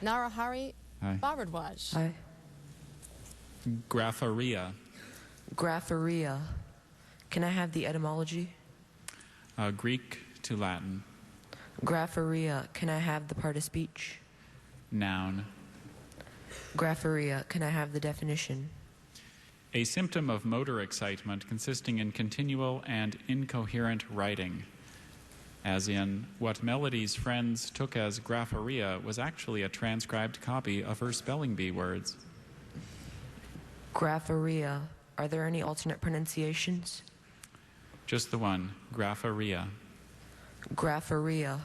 Narahari Hi. Bharadwaj. Hi. Grapharia. Grapharia. Can I have the etymology? Greek to Latin. Grapharia. Can I have the part of speech? Noun. Grapharia. Can I have the definition? A symptom of motor excitement consisting in continual and incoherent writing. As in, what Melody's friends took as grapharia was actually a transcribed copy of her spelling bee words. Grapharia. Are there any alternate pronunciations? Just the one, grapharia. Grapharia.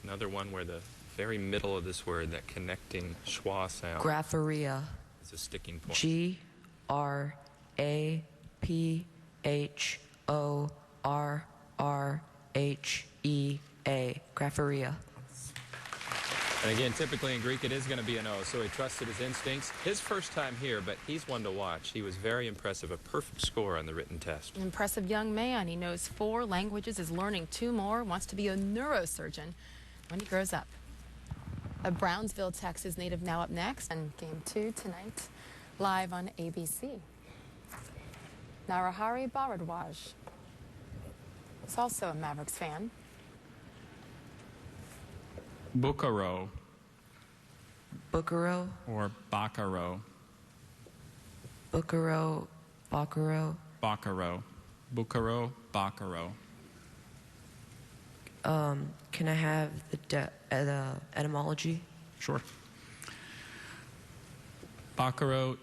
Another one where the very middle of this word, that connecting schwa sound, Grapharia. is a sticking point. Graphoria. Grapharia. And again, typically in Greek, it is going to be an O, so he trusted his instincts. His first time here, but he's one to watch. He was very impressive, a perfect score on the written test. An impressive young man. He knows 4 languages, is learning 2 more, wants to be a neurosurgeon when he grows up. A Brownsville, Texas native now up next, and game 2 tonight, live on ABC. Narahari Bharadwaj is also a Mavericks fan. Bucaro Bucaro. or Bacaro. Bucaro. Bacaro. Bacaro. Bucaro, Bacaro. Can I have the etymology? Sure. Bacaro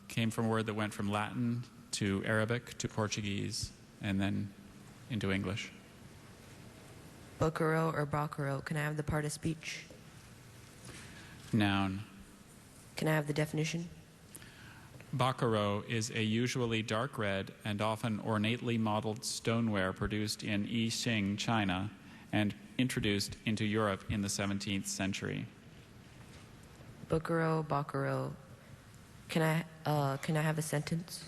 came from a word that went from Latin to Arabic to Portuguese and then into English. Bucaro or Bacaro. Can I have the part of speech? Noun. Can I have the definition? Bacaro is a usually dark red and often ornately modeled stoneware produced in Yixing, China, and introduced into Europe in the 17th century. Bucaro, Bacaro. Can I have a sentence?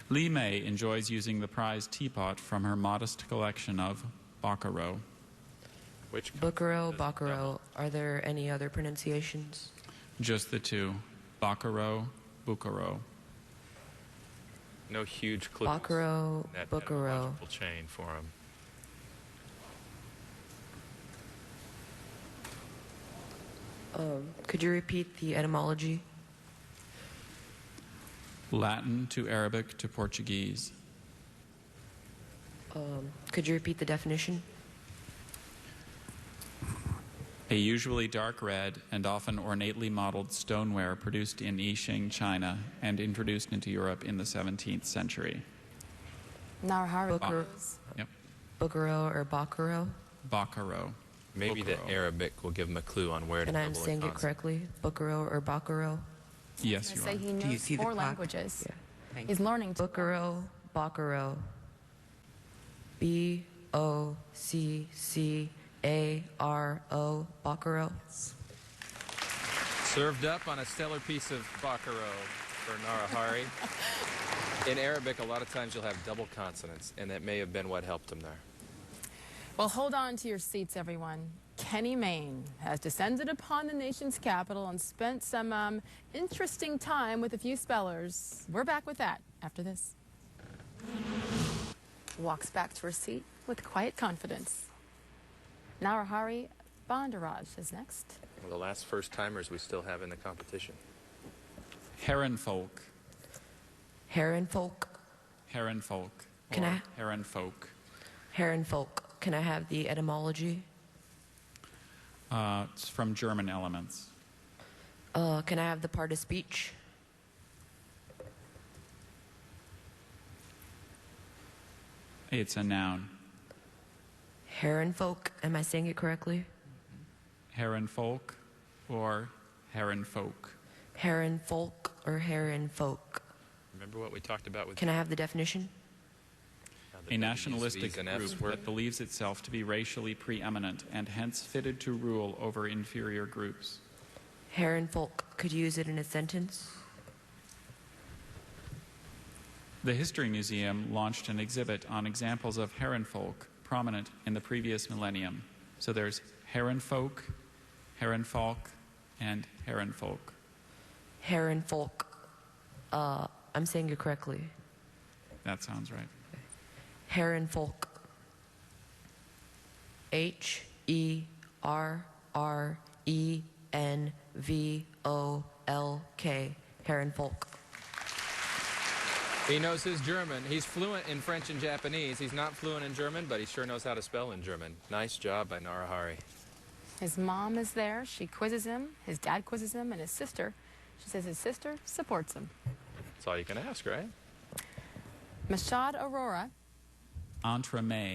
Li Mei enjoys using the prized teapot from her modest collection of Bacaro. Which Bucaro, Bacaro. Are there any other pronunciations? Just the 2. Bacaro, Bucaro. No huge clues Bacaro, in that Bucaro. etymological chain for him. Could you repeat the etymology? Latin to Arabic to Portuguese. Could you repeat the definition? A usually dark red and often ornately modeled stoneware produced in Yixing, China, and introduced into Europe in the 17th century. Narahari Bucaro. Yep. Bucaro or Bacaro? Bacaro. Maybe the Bucaro. Arabic will give him a clue on where to And I'm double a saying it consonant. correctly? Bucaro or Bacaro? Yes, I you say are. he Do you knows see the 4 clock? languages. Yeah. Thank He's learning 2 more. Bucaro, Bacaro. B-O-C-C-A-R-O, Bacaro. Served up on a stellar piece of Bacaro for Narahari. In Arabic, a lot of times you'll have double consonants, and that may have been what helped him there. Well, hold on to your seats, everyone. Kenny Mayne has descended upon the nation's capital and spent some interesting time with a few spellers. We're back with that after this. Walks back to her seat with quiet confidence. Narahari Bharadwaj is next. One of the last first-timers we still have in the competition. Herrenfolk. Herrenfolk. Herrenfolk. Can or I- Herrenfolk. Herrenfolk. Can I have the etymology? It's from German elements. Can I have the part of speech? It's a noun. Herrenfolk. Am I saying it correctly? Herrenfolk or Herrenfolk. Herrenfolk or Herrenfolk. Remember what we talked about with Can I have the definition? A nationalistic V's and F's group were- that believes itself to be racially preeminent and hence fitted to rule over inferior groups. Herrenfolk. Could you use it in a sentence? The History Museum launched an exhibit on examples of Herrenfolk prominent in the previous millennium. So there's Herrenfolk Herrenfolk, and Herrenfolk. Herrenfolk. I'm saying it correctly. That sounds right. Herrenfolk. Herrenvolk. Herrenfolk. He knows his German. He's fluent in French and Japanese. He's not fluent in German, but he sure knows how to spell in German. Nice job by Narahari. His mom is there. She quizzes him. His dad quizzes him. And his sister, she says his sister supports him. That's all you can ask, right? Mashad Aurora. Entremet.